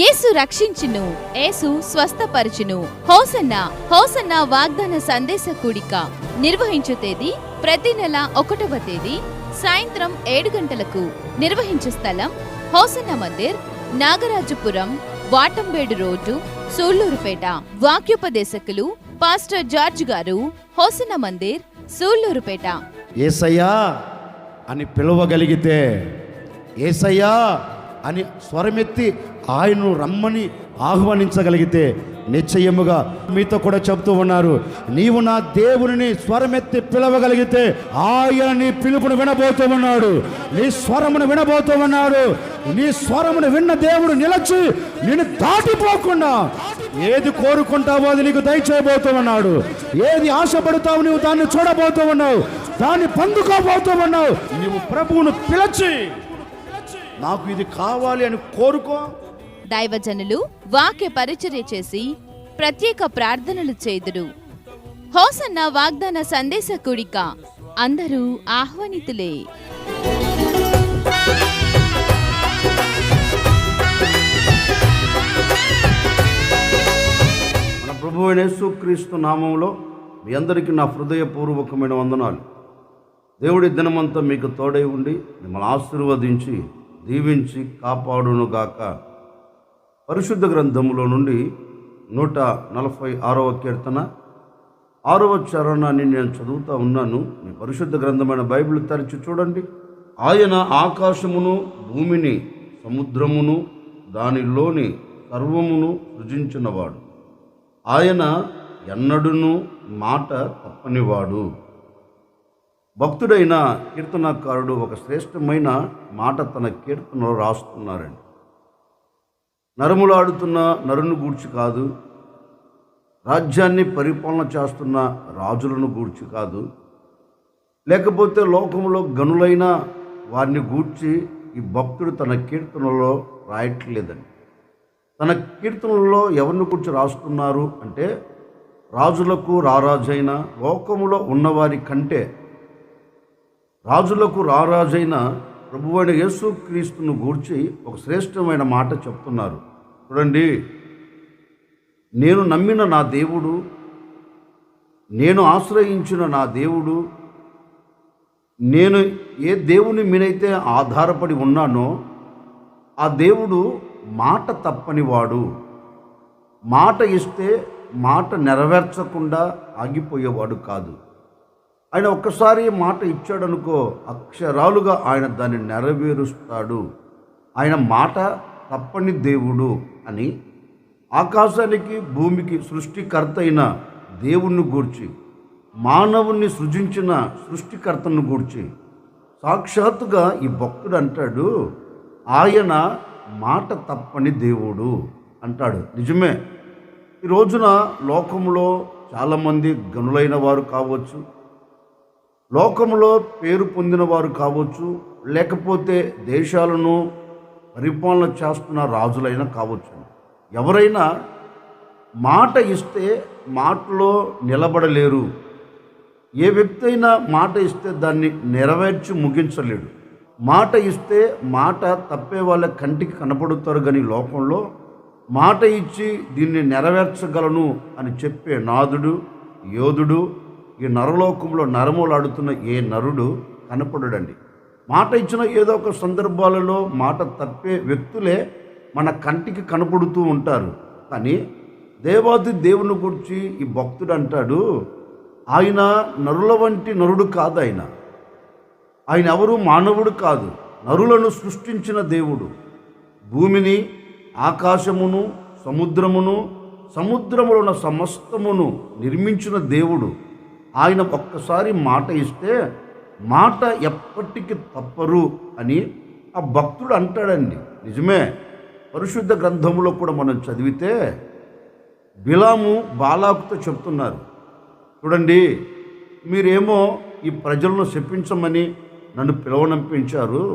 యేసు రక్షించును, యేసు స్వస్థపరచును. Hosanna hosanna వాగ్దాన సందేశ కూడిక నిర్వహించు తేదీ ప్రతి నెల 1వ తేదీ సాయంత్రం 7 గంటలకు. నిర్వహించు స్థలం hosanna Mandir, Nagarajapuram, వాటంబేడు road, Sullurpeta. వాక్యోపదేశకులు pastor George గారు, హోసన్న మందిర్, సూళ్లూరుపేట. యేసయ్యా అని పిలవగలిగితే, యేసయ్యా అని స్వరమెత్తి ఆయన్ను రమ్మని ఆహ్వానించగలిగితే నిశ్చయముగా మీతో కూడా చెబుతూ ఉన్నారు, నీవు నా దేవుని స్వరమెత్తి పిలవగలిగితే ఆయన నీ పిలుపును వినబోతూ ఉన్నాడు, నీ స్వరమును వినబోతూ ఉన్నాడు. నీ స్వరమును విన్న దేవుడు నిలచి నిన్ను దాటిపోకుండా ఏది కోరుకుంటావో అది నీకు దయచేయబోతూ ఉన్నాడు. ఏది ఆశపడతావు నీవు దాన్ని చూడబోతూ ఉన్నావు, దాన్ని పొందుకోబోతూ ఉన్నావు. నీవు ప్రభువును పిలిచి నాకు ఇది కావాలి అని కోరుకో. దైవజనులు వాక్య పరిచర్య చేసి ప్రత్యేక ప్రార్థనలు చేదురు. హోసన్న వాగ్దాన సందేశ కూడిక అందరూ ఆహ్వానితులే. మన ప్రభువైన యేసుక్రీస్తు నామములో మీ అందరికీ నా హృదయపూర్వకమైన వందనాలు. దేవుడి దినమంతా మీకు తోడై ఉండి మిమ్మల్ని ఆశీర్వదించి దీవించి కాపాడునుగాక. పరిశుద్ధ గ్రంథములో నుండి 146వ కీర్తన 6వ చరణాన్ని నేను చదువుతూ ఉన్నాను. మీ పరిశుద్ధ గ్రంథమైన బైబిల్ తెరిచి చూడండి. ఆయన ఆకాశమును, భూమిని, సముద్రమును, దానిలోని సర్వమును సృజించినవాడు. ఆయన ఎన్నడూను మాట తప్పనివాడు. భక్తుడైన కీర్తనకారుడు ఒక శ్రేష్టమైన మాట తన కీర్తనలో రాస్తున్నారండి. నరములాడుతున్న నరుని గూర్చి కాదు, రాజ్యాన్ని పరిపాలన చేస్తున్న రాజులను గూర్చి కాదు, లేకపోతే లోకంలో గనులైన వారిని గూర్చి ఈ భక్తుడు తన కీర్తనలో రాయట్లేదండి. తన కీర్తనలో ఎవరిని గూర్చి రాస్తున్నారు అంటే, రాజులకు రారాజైన లోకములో ఉన్నవారి కంటే రాజులకు రారాజైన ప్రభువైన యేసుక్రీస్తును గూర్చి ఒక శ్రేష్టమైన మాట చెప్తున్నారు. చూడండి, నేను నమ్మిన నా దేవుడు, నేను ఆశ్రయించిన నా దేవుడు, నేను ఏ దేవుని మీదైతే ఆధారపడి ఉన్నానో ఆ దేవుడు మాట తప్పనివాడు. మాట ఇస్తే మాట నెరవేర్చకుండా ఆగిపోయేవాడు కాదు. ఆయన ఒక్కసారి మాట ఇచ్చాడనుకో, అక్షరాలుగా ఆయన దాన్ని నెరవేరుస్తాడు. ఆయన మాట తప్పని దేవుడు అని ఆకాశానికి భూమికి సృష్టికర్త అయిన దేవుణ్ణి గూర్చి, మానవుణ్ణి సృజించిన సృష్టికర్తను గూర్చి సాక్షాత్తుగా ఈ భక్తుడు అంటాడు, ఆయన మాట తప్పని దేవుడు అంటాడు. నిజమే, ఈ రోజున లోకంలో చాలామంది గనులైన వారు కావచ్చు, లోకంలో పేరు పొందిన వారు కావచ్చు, లేకపోతే దేశాలను పరిపాలన చేస్తున్న రాజులైనా కావచ్చు. ఎవరైనా మాట ఇస్తే మాటలో నిలబడలేరు. ఏ వ్యక్తి అయినా మాట ఇస్తే దాన్ని నెరవేర్చి ముగించలేడు. మాట ఇస్తే మాట తప్పే వాళ్ళ కంటికి కనపడుతారు, కానీ లోకంలో మాట ఇచ్చి దీన్ని నెరవేర్చగలను అని చెప్పే నాదుడు, యోధుడు ఈ నరలోకంలో నరములాడుతున్న ఏ నరుడు కనపడడండి. మాట ఇచ్చిన ఏదో ఒక సందర్భాలలో మాట తప్పే వ్యక్తులే మన కంటికి కనపడుతూ ఉంటారు. కానీ దేవాది దేవుని గురించి ఈ భక్తుడు అంటాడు, ఆయన నరుల వంటి నరుడు కాదు. ఆయన ఎవరు మానవుడు కాదు, నరులను సృష్టించిన దేవుడు. భూమిని, ఆకాశమును, సముద్రమును, సముద్రములో ఉన్న సమస్తమును నిర్మించిన దేవుడు. ఆయన ఒక్కసారి మాట ఇస్తే మాట ఎప్పటికీ తప్పరు అని ఆ భక్తుడు అంటాడండి. నిజమే, పరిశుద్ధ గ్రంథంలో కూడా మనం చదివితే బిలాము బాలాకుతో చెప్తున్నారు, చూడండి, మీరేమో ఈ ప్రజలను శపించమని నన్ను పిలవనంపించారు,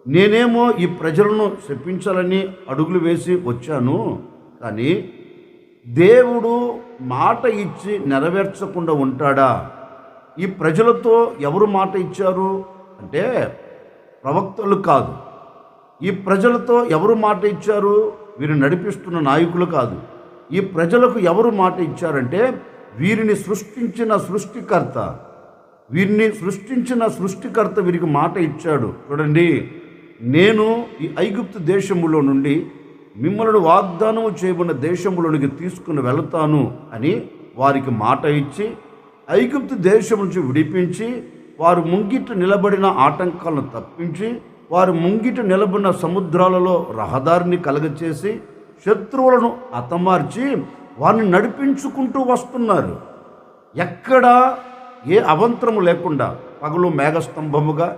నేనేమో ఈ ప్రజలను శపించాలని అడుగులు వేసి వచ్చాను, కానీ దేవుడు మాట ఇచ్చి నెరవేర్చకుండా ఉంటాడా? ఈ ప్రజలతో ఎవరు మాట ఇచ్చారు అంటే ప్రవక్తలు కాదు. ఈ ప్రజలతో ఎవరు మాట ఇచ్చారు? వీరిని నడిపిస్తున్న నాయకులు కాదు. ఈ ప్రజలకు ఎవరు మాట ఇచ్చారంటే వీరిని సృష్టించిన సృష్టికర్త, వీరికి మాట ఇచ్చాడు. చూడండి, నేను ఈ ఐగుప్తు దేశములో నుండి మిమ్మల్ని వాగ్దానము చేయబడిన దేశంలోనికి తీసుకుని వెళతాను అని వారికి మాట ఇచ్చి ఐగుప్తు దేశం నుంచి విడిపించి వారు ముంగిట నిలబడిన ఆటంకాలను తప్పించి వారు ముంగిట నిలబడిన సముద్రాలలో రహదారిని కలగచేసి శత్రువులను హతమార్చి వారిని నడిపించుకుంటూ వస్తున్నారు. ఎక్కడా ఏ అవంతరము లేకుండా పగలు మేఘస్తంభముగా,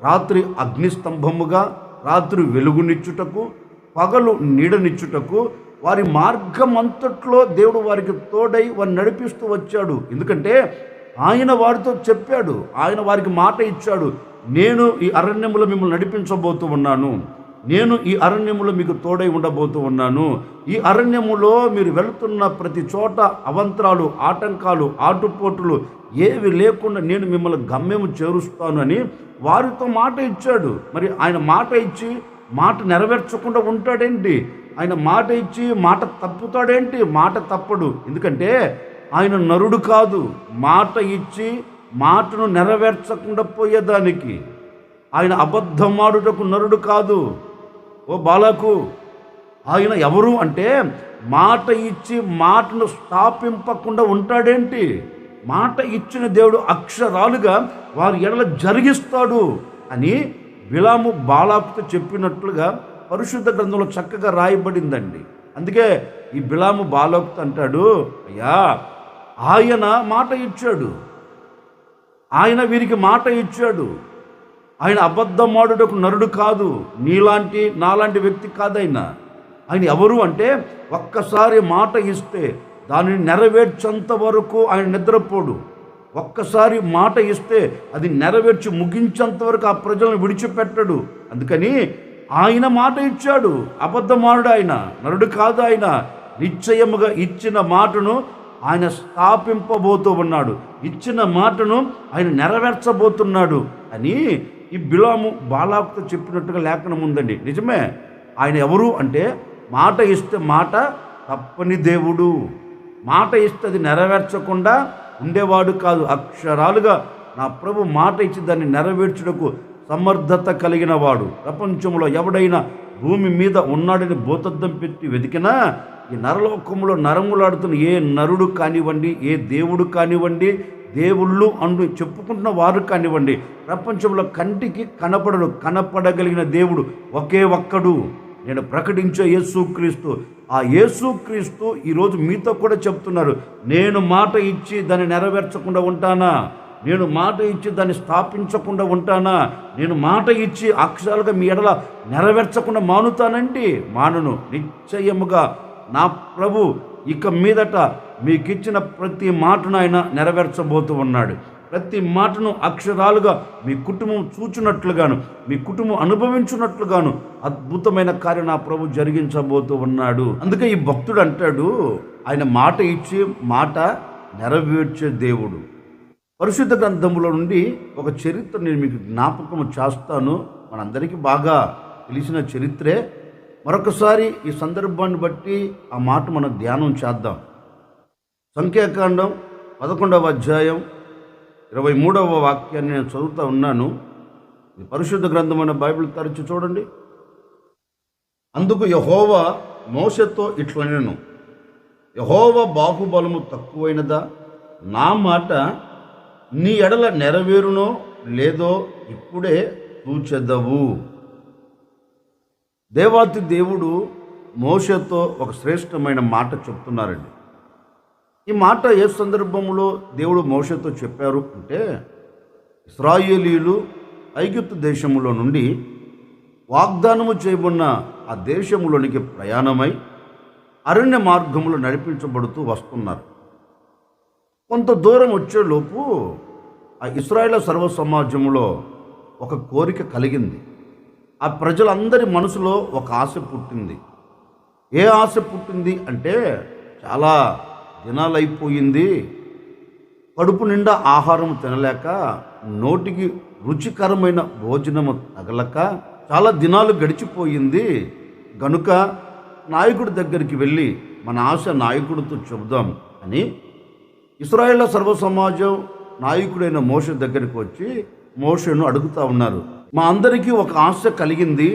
రాత్రి అగ్నిస్తంభముగా, రాత్రి వెలుగునిచ్చుటకు, పగలు నీడనిచ్చుటకు వారి మార్గం అంతట్లో దేవుడు వారికి తోడై వారిని నడిపిస్తూ వచ్చాడు. ఎందుకంటే ఆయన వారితో చెప్పాడు, ఆయన వారికి మాట ఇచ్చాడు, నేను ఈ అరణ్యములో మిమ్మల్ని నడిపించబోతూ ఉన్నాను, నేను ఈ అరణ్యములో మీకు తోడై ఉండబోతూ ఉన్నాను, ఈ అరణ్యములో మీరు వెళుతున్న ప్రతి చోట అవంతరాలు, ఆటంకాలు, ఆటుపోటులు ఏవి లేకుండా నేను మిమ్మల్ని గమ్యము చేరుస్తాను అని వారితో మాట ఇచ్చాడు. మరి ఆయన మాట ఇచ్చి మాట నెరవేర్చకుండా ఉంటాడేంటి? ఆయన మాట ఇచ్చి మాట తప్పుతాడేంటి? మాట తప్పడు. ఎందుకంటే ఆయన నరుడు కాదు. మాట ఇచ్చి మాటను నెరవేర్చకుండా పోయేదానికి ఆయన అబద్ధమాడుటకు నరుడు కాదు. ఓ బాలకు, ఆయన ఎవరు అంటే మాట ఇచ్చి మాటను స్థాపింపకుండా ఉంటాడేంటి? మాట ఇచ్చిన దేవుడు అక్షరాలుగా వారి ఎడల జరిగిస్తాడు అని బిలాము బాలాకుతో చెప్పినట్లుగా పరిశుద్ధ గ్రంథంలో చక్కగా రాయబడిందండి. అందుకే ఈ బిలాము బాలాకుతో అంటాడు, అయ్యా ఆయన మాట ఇచ్చాడు, ఆయన వీరికి మాట ఇచ్చాడు, ఆయన అబద్ధమాడుటకు నరుడు కాదు, నీలాంటి నాలాంటి వ్యక్తి కాదైన. ఆయన ఎవరు అంటే ఒక్కసారి మాట ఇస్తే దానిని నెరవేర్చేంత వరకు ఆయన నిద్రపోడు. ఒక్కసారి మాట ఇస్తే అది నెరవేర్చి ముగించేంత వరకు ఆ ప్రజలను విడిచిపెట్టడు. అందుకని ఆయన మాట ఇచ్చాడు, అబద్ధమాడు, ఆయన నరుడు కాదు. ఆయన నిశ్చయముగా ఇచ్చిన మాటను ఆయన స్థాపింపబోతూ ఉన్నాడు, ఇచ్చిన మాటను ఆయన నెరవేర్చబోతున్నాడు అని ఈ బిలాము బాలాకుతో చెప్పినట్టుగా లేఖనం ఉందండి. నిజమే, ఆయన ఎవరు అంటే మాట ఇస్తే మాట తప్పని దేవుడు, మాట ఇస్తే అది నెరవేర్చకుండా ఉండేవాడు కాదు. అక్షరాలుగా నా ప్రభు మాట ఇచ్చి దాన్ని నెరవేర్చుటకు సమర్థత కలిగిన వాడు. ప్రపంచంలో ఎవడైనా భూమి మీద ఉన్నాడని భూతద్దం పెట్టి వెతికినా ఈ నరలోకంలో నరములాడుతున్న ఏ నరుడు కానివ్వండి, ఏ దేవుడు కానివ్వండి, దేవుళ్ళు అంటూ చెప్పుకుంటున్న వారు కానివ్వండి, ప్రపంచంలో కంటికి కనపడగలిగిన దేవుడు ఒకే ఒక్కడు, నేను ప్రకటించే యేసుక్రీస్తు. ఆ యేసుక్రీస్తు ఈరోజు మీతో కూడా చెప్తున్నారు, నేను మాట ఇచ్చి దాన్ని నెరవేర్చకుండా ఉంటానా? నేను మాట ఇచ్చి దాన్ని స్థాపించకుండా ఉంటానా? నేను మాట ఇచ్చి అక్షరాలుగా మీ ఎడల నెరవేర్చకుండా మానుతానండి? మానును. నిశ్చయముగా నా ప్రభు ఇక మీదట మీకు ఇచ్చిన ప్రతి మాటను ఆయన నెరవేర్చబోతూ ఉన్నాడు. ప్రతి మాటను అక్షరాలుగా మీ కుటుంబం చూచినట్లుగాను, మీ కుటుంబం అనుభవించున్నట్లుగాను అద్భుతమైన కార్యం నా ప్రభు జరిగించబోతూ ఉన్నాడు. అందుకే ఈ భక్తుడు అంటాడు, ఆయన మాట ఇచ్చి మాట నెరవేర్చే దేవుడు. పరిశుద్ధ గ్రంథంలో నుండి ఒక చరిత్ర నేను మీకు జ్ఞాపకం చేస్తాను. మనందరికీ బాగా తెలిసిన చరిత్రే. మరొకసారి ఈ సందర్భాన్ని బట్టి ఆ మాట మనం ధ్యానం చేద్దాం. సంఖ్యాకాండం 11వ అధ్యాయం 23వ వాక్యాన్ని నేను చదువుతూ ఉన్నాను. ఈ పరిశుద్ధ గ్రంథమైన బైబిల్ తెరచి చూడండి. అందుకు యెహోవా మోషేతో ఇట్లనెను, యెహోవా బాహుబలము తక్కువైనదా? నా మాట నీ ఎడల నెరవేరునో లేదో ఇప్పుడే చూచెదవు. దేవాతి దేవుడు మోషేతో ఒక శ్రేష్టమైన మాట చెప్తున్నారండి. ఈ మాట ఏ సందర్భంలో దేవుడు మోషేతో చెప్పారు అంటే, ఇశ్రాయేలీయులు ఐగుప్తు దేశములో నుండి వాగ్దానము చేయబడిన ఆ దేశములోనికి ప్రయాణమై అరణ్య మార్గములో నడిపించబడుతూ వస్తున్నారు. కొంత దూరం వచ్చేలోపు ఆ ఇశ్రాయేలు సర్వ సమాజంలో ఒక కోరిక కలిగింది. ఆ ప్రజలందరి మనసులో ఒక ఆశ పుట్టింది. ఏ ఆశ పుట్టింది అంటే, చాలా దినాలైపోయింది, కడుపు నిండా ఆహారం తినలేక, నోటికి రుచికరమైన భోజనము తగలక చాలా దినాలు గడిచిపోయింది, గనుక నాయకుడి దగ్గరికి వెళ్ళి మన ఆశ నాయకుడితో చెబుదాం అని ఇశ్రాయేళ్ల సర్వ సమాజం నాయకుడైన మోషే దగ్గరికి వచ్చి మోషేను అడుగుతూ ఉన్నారు. మా అందరికీ ఒక ఆశ కలిగింది,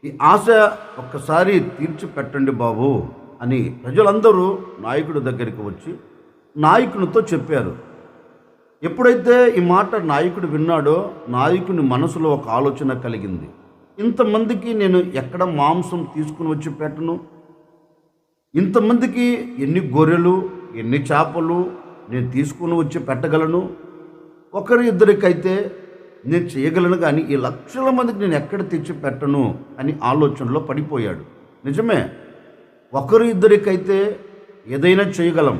ఈ ఆశ ఒక్కసారి తీర్చిపెట్టండి బాబు అని ప్రజలందరూ నాయకుడి దగ్గరికి వచ్చి నాయకునితో చెప్పారు. ఎప్పుడైతే ఈ మాట నాయకుడు విన్నాడో నాయకుని మనసులో ఒక ఆలోచన కలిగింది. ఇంతమందికి నేను ఎక్కడ మాంసం తీసుకుని వచ్చి పెట్టను? ఇంతమందికి ఎన్ని గొర్రెలు ఎన్ని చేపలు నేను తీసుకుని వచ్చి పెట్టగలను? ఒకరి ఇద్దరికైతే నేను చేయగలను, కానీ ఈ లక్షల మందికి నేను ఎక్కడ తెచ్చి పెట్టను అని ఆలోచనలో పడిపోయాడు. నిజమే, ఒకరు ఇద్దరికైతే ఏదైనా చేయగలం,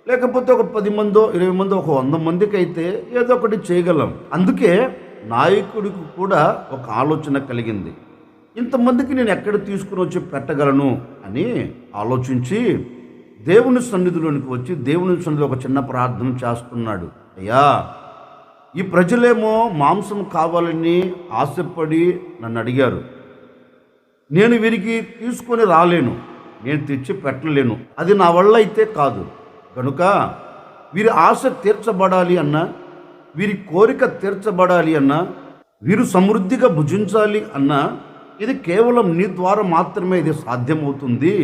లేకపోతే ఒక 10 మందో 20 మందో ఒక 100 మందికి అయితే ఏదో ఒకటి చేయగలం. అందుకే నాయకుడికి కూడా ఒక ఆలోచన కలిగింది, ఇంతమందికి నేను ఎక్కడ తీసుకుని వచ్చి పెట్టగలను అని ఆలోచించి దేవుని సన్నిధిలోనికి వచ్చి దేవుని సన్నిధిలో ఒక చిన్న ప్రార్థన చేస్తున్నాడు. అయ్యా, ఈ ప్రజలేమో మాంసం కావాలని ఆశపడి నన్ను అడిగారు, నేను వీరికి తీసుకొని రాలేను, నేను తెచ్చి పెట్టలేను, అది నా వల్ల అయితే కాదు. కనుక వీరి ఆశ తీర్చబడాలి అన్నా, వీరి కోరిక తీర్చబడాలి అన్నా, వీరు సమృద్ధిగా భుజించాలి అన్నా ఇది కేవలం నీ ద్వారా మాత్రమే ఇది సాధ్యమవుతుంది.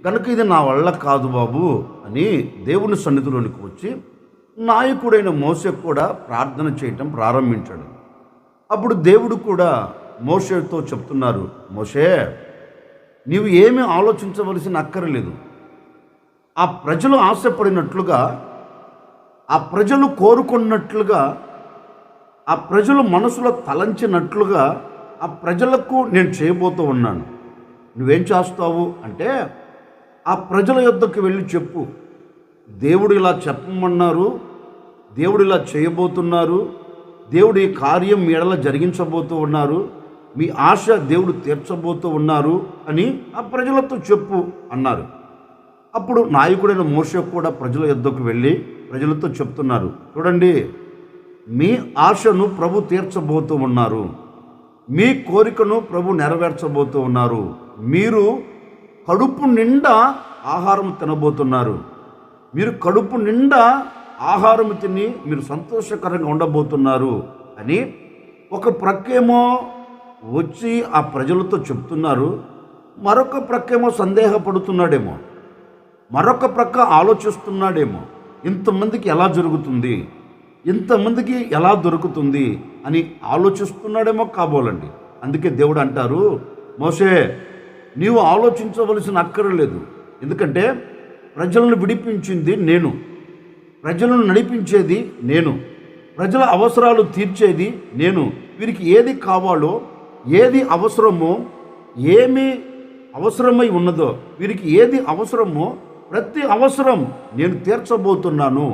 కనుక ఇది నా వల్ల కాదు బాబు అని దేవుని సన్నిధిలోనికి వచ్చి నాయకుడైన మోషే కూడా ప్రార్థన చేయటం ప్రారంభించాడు. అప్పుడు దేవుడు కూడా మోషేతో చెప్తున్నారు, మోషే, నీవు ఏమీ ఆలోచించవలసిన అక్కర్లేదు. ఆ ప్రజలు ఆశపడినట్లుగా, ఆ ప్రజలు కోరుకున్నట్లుగా, ఆ ప్రజలు మనసులో తలంచినట్లుగా ఆ ప్రజలకు నేను చేయబోతూ ఉన్నాను. నువ్వేం చేస్తావు అంటే, ఆ ప్రజల యొద్దకు వెళ్ళి చెప్పు, దేవుడు ఇలా చెప్పమన్నారు, దేవుడు ఇలా చేయబోతున్నారు, దేవుడు ఈ కార్యం మీ ఎడల జరిగించబోతూ ఉన్నారు, మీ ఆశ దేవుడు తీర్చబోతూ ఉన్నారు అని ఆ ప్రజలతో చెప్పు అన్నారు. అప్పుడు నాయకుడైన మోషే కూడా ప్రజల యొద్దకు వెళ్ళి ప్రజలతో చెప్తున్నారు, చూడండి, మీ ఆశను ప్రభు తీర్చబోతూ ఉన్నారు, మీ కోరికను ప్రభు నెరవేర్చబోతూ ఉన్నారు, మీరు కడుపు నిండా ఆహారం తినబోతున్నారు, మీరు కడుపు నిండా ఆహారం తిని మీరు సంతోషకరంగా ఉండబోతున్నారు అని ఒక ప్రక్కేమో వచ్చి ఆ ప్రజలతో చెప్తున్నారు, మరొక ప్రక్కేమో సందేహపడుతున్నాడేమో, మరొక ప్రక్క ఆలోచిస్తున్నాడేమో, ఇంతమందికి ఎలా జరుగుతుంది, ఇంతమందికి ఎలా దొరుకుతుంది అని ఆలోచిస్తున్నాడేమో కాబోలండి. అందుకే దేవుడు అంటారు, మోషే, నీవు ఆలోచించవలసిన అక్కర్లేదు, ఎందుకంటే ప్రజలను విడిపించింది నేను, ప్రజలను నడిపించేది నేను, ప్రజల అవసరాలు తీర్చేది నేను. వీరికి ఏది కావాలో, ఏది అవసరమో, ఏమి అవసరమై ఉన్నదో, వీరికి ఏది అవసరమో ప్రతి అవసరం నేను తీర్చబోతున్నాను,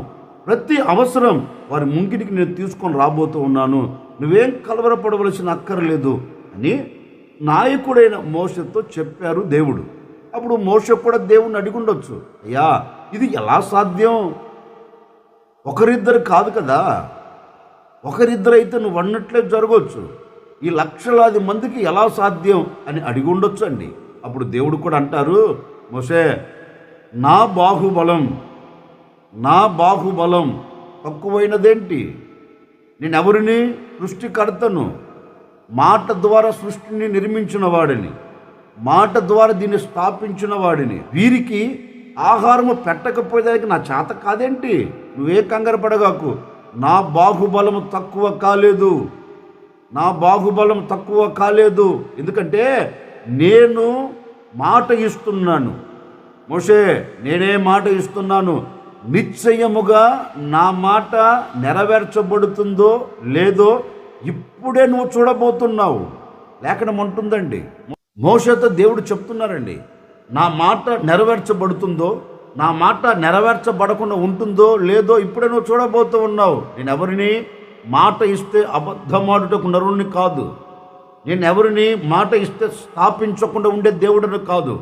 ప్రతి అవసరం వారి ముంగిటికి నేను తీసుకొని రాబోతూ ఉన్నాను, నువ్వేం కలవరపడవలసిన అక్కర్లేదు అని నాయకుడైన మోషేతో చెప్పారు దేవుడు. అప్పుడు మోషే కూడా దేవుణ్ణి అడిగుండొచ్చు, అయ్యా, ఇది ఎలా సాధ్యం? ఒకరిద్దరు కాదు కదా, ఒకరిద్దరైతే నువ్వు అన్నట్లే జరగవచ్చు, ఈ లక్షలాది మందికి ఎలా సాధ్యం అని అడిగి ఉండొచ్చు అండి. అప్పుడు దేవుడు కూడా అంటారు, మోషే, నా బాహుబలం తక్కువైనదేంటి? నేనెవరిని? సృష్టికర్తను, మాట ద్వారా సృష్టిని నిర్మించిన వాడిని, మాట ద్వారా దీన్ని స్థాపించిన వాడిని. వీరికి ఆహారము పెట్టకపోయేదానికి నా చేత కాదేంటి? నువ్వే కంగారు పడగాకు, నా బాహుబలము తక్కువ కాలేదు, నా బాహుబలం తక్కువ కాలేదు. ఎందుకంటే నేను మాట ఇస్తున్నాను మోషే, నేనే మాట ఇస్తున్నాను, నిశ్చయముగా నా మాట నెరవేర్చబడుతుందో లేదో ఇప్పుడే నువ్వు చూడబోతున్నావు. లేఖనం అంటుందండి, మోషేతో దేవుడు చెప్తున్నారండి, నా మాట నెరవేర్చబడుతుందో, నా మాట నెరవేర్చబడకుండా ఉంటుందో లేదో ఇప్పుడే నువ్వు చూడబోతూ ఉన్నావు. నేను ఎవరిని మాట ఇస్తే అబద్ధమాడుటకు నరుణ్ణి కాదు, నేను ఎవరిని మాట ఇస్తే స్థాపించకుండా ఉండే దేవుడిని కాదు,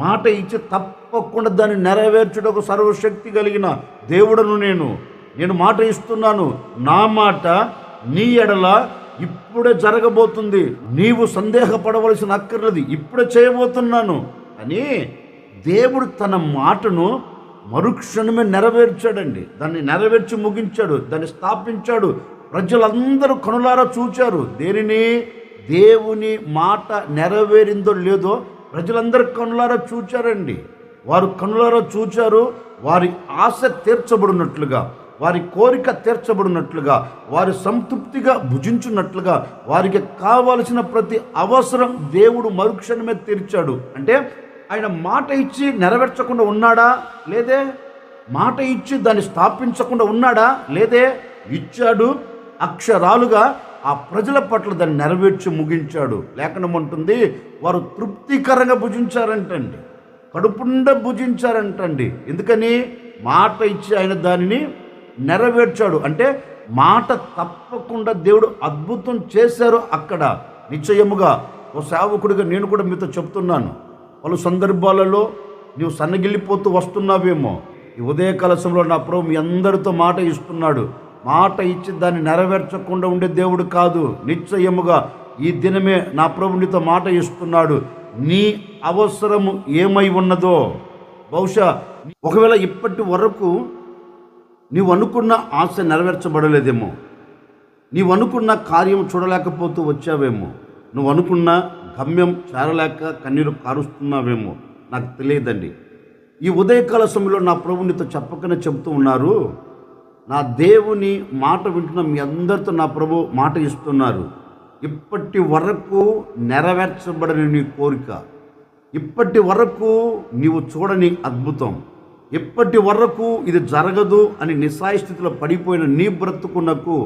మాట ఇచ్చి తప్పకుండా దాన్ని నెరవేర్చుటకు సర్వశక్తి కలిగిన దేవుడను నేను మాట ఇస్తున్నాను. నా మాట నీ ఎడల ఇప్పుడే జరగబోతుంది, నీవు సందేహపడవలసిన అక్కర్లేదు, ఇప్పుడే చేయబోతున్నాను అని దేవుడు తన మాటను మరుక్షణమే నెరవేర్చాడండి. దాన్ని నెరవేర్చి ముగించాడు, దాన్ని స్థాపించాడు. ప్రజలందరూ కనులారా చూచారు. దేనిని? దేవుని మాట నెరవేరిందో లేదో ప్రజలందరూ కనులారా చూచారండి. వారు కనులారా చూచారు. వారి ఆశ తీర్చబడినట్లుగా, వారి కోరిక తీర్చబడినట్లుగా, వారి సంతృప్తిగా భుజించున్నట్లుగా, వారికి కావలసిన ప్రతి అవసరం దేవుడు మరుక్షణమే తీర్చాడు. అంటే ఆయన మాట ఇచ్చి నెరవేర్చకుండా ఉన్నాడా? లేదే. మాట ఇచ్చి దాన్ని స్థాపించకుండా ఉన్నాడా? లేదే. ఇచ్చాడు. అక్షరాలుగా ఆ ప్రజల పట్ల దాన్ని నెరవేర్చి ముగించాడు. లేఖనం ఉంటుంది, వారు తృప్తికరంగా భుజించారంటండి, కడుపుండా భుజించారంటండి. ఎందుకని? మాట ఇచ్చి ఆయన దానిని నెరవేర్చాడు. అంటే మాట తప్పకుండా దేవుడు అద్భుతం చేశారు అక్కడ. నిశ్చయముగా ఓ సేవకుడిగా నేను కూడా మీతో చెప్తున్నాను, పలు సందర్భాలలో నీవు సన్నగిల్లిపోతూ వస్తున్నావేమో, ఈ ఉదయకాల సమయంలో నా ప్రభు మీ అందరితో మాట ఇస్తున్నాడు. మాట ఇచ్చి దాన్ని నెరవేర్చకుండా ఉండే దేవుడు కాదు. నిశ్చయముగా ఈ దినమే నా ప్రభు నీతో మాట ఇస్తున్నాడు. నీ అవసరము ఏమై ఉన్నదో, బహుశా ఒకవేళ ఇప్పటి వరకు నీవు అనుకున్న ఆశ నెరవేర్చబడలేదేమో, నీవు అనుకున్న కార్యం చూడలేకపోతూ వచ్చావేమో, నువ్వు అనుకున్న గమ్యం చేరలేక కన్నీరు కారుస్తున్నావేమో, నాకు తెలియదండి. ఈ ఉదయకాల సమయంలో నా ప్రభు నీతో చెప్పకనే చెబుతూ ఉన్నారు. నా దేవుని మాట వింటున్న మీ అందరితో నా ప్రభు మాట ఇస్తున్నారు. ఇప్పటి వరకు నెరవేర్చబడని నీ కోరిక, ఇప్పటి వరకు నీవు చూడని అద్భుతం, ఇప్పటి వరకు ఇది జరగదు అని నిస్సాయ స్థితిలో పడిపోయిన నీ బ్రతుకునకు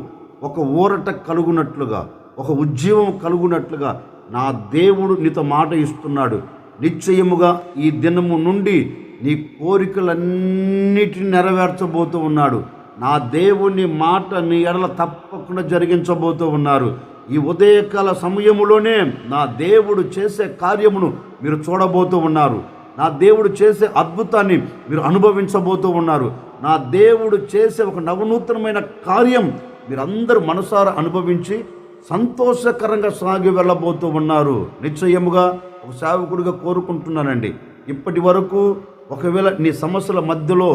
ఒక ఊరట కలుగునట్లుగా, ఒక ఉజ్జీవం కలుగునట్లుగా నా దేవుడు నీతో మాట ఇస్తున్నాడు. నిశ్చయముగా ఈ దినము నుండి నీ కోరికలన్నిటిని నెరవేర్చబోతూ ఉన్నాడు. నా దేవుని మాట నీ ఎడల తప్పకుండా జరిగించబోతూ ఉన్నారు. ఈ ఉదయకాల సమయములోనే నా దేవుడు చేసే కార్యమును మీరు చూడబోతూ ఉన్నారు. నా దేవుడు చేసే అద్భుతాన్ని మీరు అనుభవించబోతూ ఉన్నారు. నా దేవుడు చేసే ఒక నవనూతనమైన కార్యం మీరందరూ మనసారా అనుభవించి సంతోషకరంగా సాగి వెళ్ళబోతూ ఉన్నారు. నిశ్చయముగా ఒక సేవకుడిగా కోరుకుంటున్నానండి, ఇప్పటి వరకు ఒకవేళ నీ సమస్యల మధ్యలో,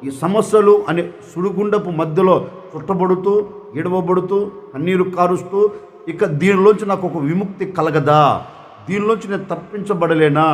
ఈ సమస్యలు అనే సుడిగుండపు మధ్యలో చుట్టబడుతూ, ఎడవబడుతూ, కన్నీరు కారుస్తూ, ఇక దీనిలోంచి నాకు ఒక విముక్తి కలగదా, దీనిలోంచి నేను తప్పించబడలేనా,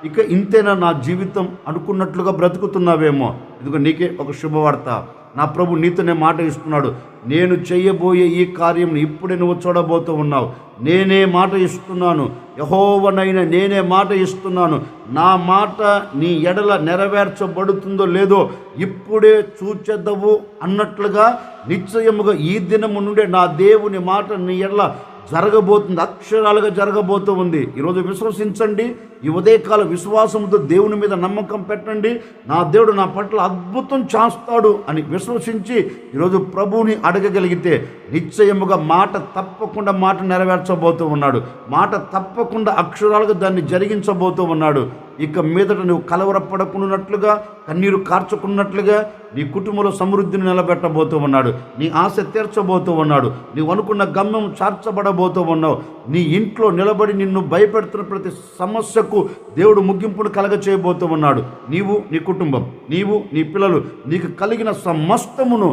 ఇక ఇంతేనా నా జీవితం అనుకున్నట్లుగా బ్రతుకుతున్నావేమో, ఇదిగో నీకే ఒక శుభవార్త. నా ప్రభు నీతోనే మాట ఇస్తున్నాడు. నేను చేయబోయే ఈ కార్యం ఇప్పుడే నువ్వు చూడబోతూ ఉన్నావు. నేనే మాట ఇస్తున్నాను, యెహోవానైన నేనే మాట ఇస్తున్నాను. నా మాట నీ ఎడల నెరవేర్చబడుతుందో లేదో ఇప్పుడే చూచెదవు అన్నట్లుగా నిశ్చయముగా ఈ దినము నుండే నా దేవుని మాట నీ ఎడల జరగబోతుంది, అక్షరాలుగా జరగబోతూ ఉంది. ఈరోజు విశ్వసించండి. ఈ ఉదయకాల విశ్వాసంతో దేవుని మీద నమ్మకం పెట్టండి. నా దేవుడు నా పట్ల అద్భుతం చేస్తాడు అని విశ్వసించి ఈరోజు ప్రభువుని అడగగలిగితే నిశ్చయముగా మాట తప్పకుండా మాట నెరవేర్చబోతూ ఉన్నాడు. మాట తప్పకుండా అక్షరాలుగా దాన్ని జరిగించబోతూ ఉన్నాడు. ఇక మీదట నువ్వు కలవరపడకున్నట్లుగా, కన్నీరు కార్చుకున్నట్లుగా నీ కుటుంబంలో సమృద్ధిని నిలబెట్టబోతూ ఉన్నాడు. నీ ఆశ తీర్చబోతూ ఉన్నాడు. నీవు అనుకున్న గమ్యం చార్చబడబోతూ ఉన్నావు. నీ ఇంట్లో నిలబడి నిన్ను భయపెడుతున్న ప్రతి సమస్యకు దేవుడు ముగింపును కలగ చేయబోతూ ఉన్నాడు. నీవు, నీ కుటుంబం, నీవు, నీ పిల్లలు, నీకు కలిగిన సమస్తమును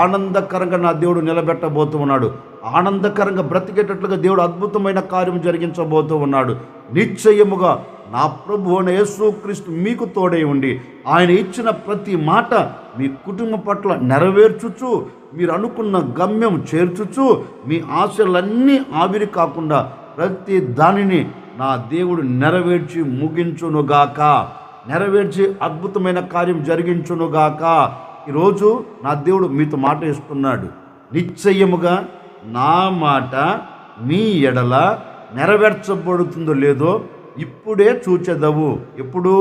ఆనందకరంగా నా దేవుడు నిలబెట్టబోతూ ఉన్నాడు. ఆనందకరంగా బ్రతికేటట్లుగా దేవుడు అద్భుతమైన కార్యం జరిగించబోతూ ఉన్నాడు. నిశ్చయముగా నా ప్రభు అయిన యేసుక్రీస్తు మీకు తోడై ఉండి ఆయన ఇచ్చిన ప్రతి మాట మీ కుటుంబం పట్ల నెరవేర్చుచు, మీరు అనుకున్న గమ్యం చేర్చుచు, మీ ఆశలన్నీ ఆవిరి కాకుండా ప్రతి దానిని నా దేవుడు నెరవేర్చి ముగించునుగాక, నెరవేర్చి అద్భుతమైన కార్యం జరిగించునుగాక. ఈరోజు నా దేవుడు మీతో మాట ఇస్తున్నాడు. నిశ్చయముగా నా మాట మీ ఎడల నెరవేర్చబడుతుందో లేదో ఇప్పుడే చూచెదవు. ఎప్పుడు?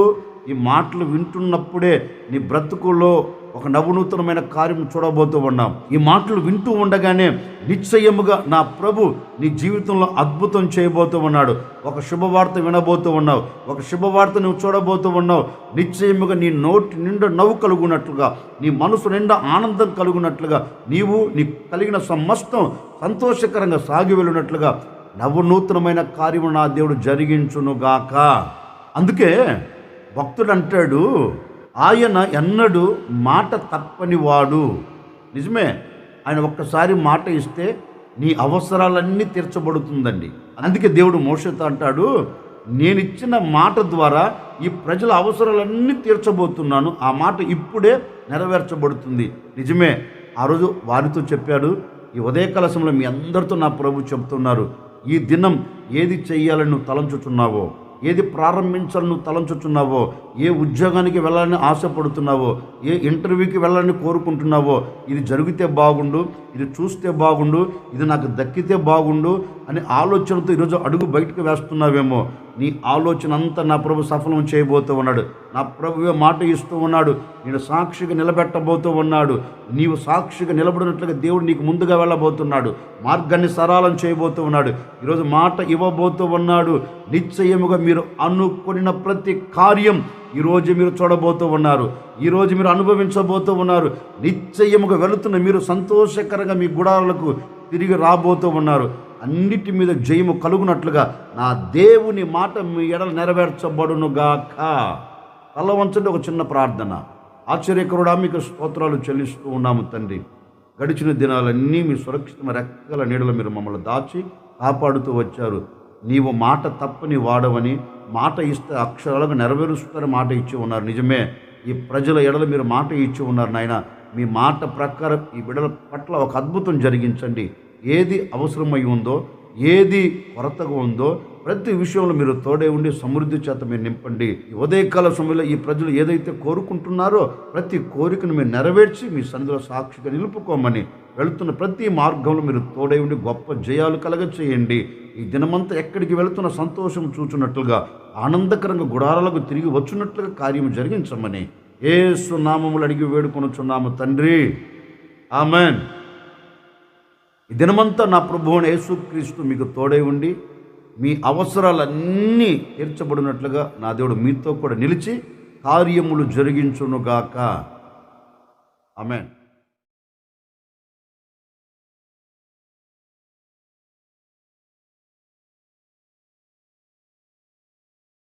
ఈ మాటలు వింటున్నప్పుడే నీ బ్రతుకులో ఒక నవనూతనమైన కార్యం చూడబోతూ ఉన్నాం. ఈ మాటలు వింటూ ఉండగానే నిశ్చయముగా నా ప్రభు నీ జీవితంలో అద్భుతం చేయబోతూ ఉన్నాడు. ఒక శుభవార్త వినబోతూ ఉన్నావు, ఒక శుభవార్త నువ్వు చూడబోతూ ఉన్నావు. నిశ్చయముగా నీ నోటి నిండా నవ్వు కలుగునట్లుగా, నీ మనసు నిండా ఆనందం కలుగునట్లుగా, నీవు నీ కలిగిన సమస్తం సంతోషకరంగా సాగి వెళ్ళినట్లుగా నవనూతనమైన కార్యము నా దేవుడు జరిగించునుగాక. అందుకే భక్తుడు అంటాడు, ఆయన ఎన్నడూ మాట తప్పని వాడు. నిజమే, ఆయన ఒక్కసారి మాట ఇస్తే నీ అవసరాలన్నీ తీర్చబడుతుందండి. అందుకే దేవుడు మోషేతో అంటాడు, నేనిచ్చిన మాట ద్వారా ఈ ప్రజల అవసరాలన్నీ తీర్చబోతున్నాను, ఆ మాట ఇప్పుడే నెరవేర్చబడుతుంది. నిజమే, ఆ రోజు వారితో చెప్పాడు. ఈ ఉదయకాల సమయంలో మీ అందరితో నా ప్రభు చెప్తున్నారు, ఈ దినం ఏది చెయ్యాలని నువ్వు తలంచుచున్నావో, ఏది ప్రారంభించాలని నువ్వు తలంచుచున్నావో, ఏ ఉద్యోగానికి వెళ్ళాలని ఆశపడుతున్నావో, ఏ ఇంటర్వ్యూకి వెళ్ళాలని కోరుకుంటున్నావో, ఇది జరిగితే బాగుండు, ఇది చూస్తే బాగుండు, ఇది నాకు దక్కితే బాగుండు అనే ఆలోచనతో ఈరోజు అడుగు బయటకు వేస్తున్నావేమో, నీ ఆలోచన అంతా నా ప్రభు సఫలం చేయబోతూ ఉన్నాడు. నా ప్రభువే మాట ఇస్తూ ఉన్నాడు, నేను సాక్షిగా నిలబెట్టబోతూ ఉన్నాడు. నీవు సాక్షిగా నిలబడినట్లుగా దేవుడు నీకు ముందుగా వెళ్ళబోతున్నాడు, మార్గాన్ని సరళం చేయబోతూ ఉన్నాడు. ఈరోజు మాట ఇవ్వబోతూ ఉన్నాడు. నిశ్చయముగా మీరు అనుకున్న ప్రతి కార్యం ఈరోజు మీరు చూడబోతూ ఉన్నారు, ఈరోజు మీరు అనుభవించబోతూ ఉన్నారు. నిశ్చయముగా వెళుతున్న మీరు సంతోషకరంగా మీ గుడాలకు తిరిగి రాబోతూ ఉన్నారు. అన్నిటి మీద జయము కలుగునట్లుగా నా దేవుని మాట మీ ఎడల నెరవేర్చబడునుగాక. తల వంచండి, ఒక చిన్న ప్రార్థన. ఆశ్చర్యకరుడా, మీకు స్తోత్రాలు చెల్లిస్తూ ఉన్నాము తండ్రి. గడిచిన దినాలన్నీ మీ సురక్షితమైన రెక్కల నీడలో మీరు మమ్మల్ని దాచి కాపాడుతూ వచ్చారు. నీవు మాట తప్పని వాడవని, మాట ఇస్తే అక్షరాలకు నెరవేరుస్తారని మాట ఇచ్చి ఉన్నారు. నిజమే, ఈ ప్రజల ఎడల మీరు మాట ఇచ్చి ఉన్నారు నాయన. మీ మాట ప్రకారం ఈ బిడ్డల పట్ల ఒక అద్భుతం జరిగించండి. ఏది అవసరమై ఉందో, ఏది కొరతగా ఉందో ప్రతి విషయంలో మీరు తోడే ఉండి సమృద్ధి చేత మీరు నింపండి. ఈ ఉదయకాల సమయంలో ఈ ప్రజలు ఏదైతే కోరుకుంటున్నారో ప్రతి కోరికను మీరు నెరవేర్చి మీ సన్నిధిలో సాక్షిగా నిలుపుకోమని, వెళుతున్న ప్రతి మార్గంలో మీరు తోడే ఉండి గొప్ప జయాలు కలగ చేయండి. ఈ దినమంతా ఎక్కడికి వెళుతున్న సంతోషం చూచున్నట్లుగా, ఆనందకరంగా గుడారాలకు తిరిగి వచ్చినట్లుగా కార్యం జరిగించమని యేసు నామములు అడిగి వేడుకొనుచున్నాము తండ్రి, ఆమెన్. ఈ దినమంతా నా ప్రభువైన యేసుక్రీస్తు మీకు తోడై ఉండి మీ అవసరాలన్నీ తీర్చబడినట్లుగా నా దేవుడు మీతో కూడా నిలిచి కార్యములు జరిగించునుగాక. ఆమెన్.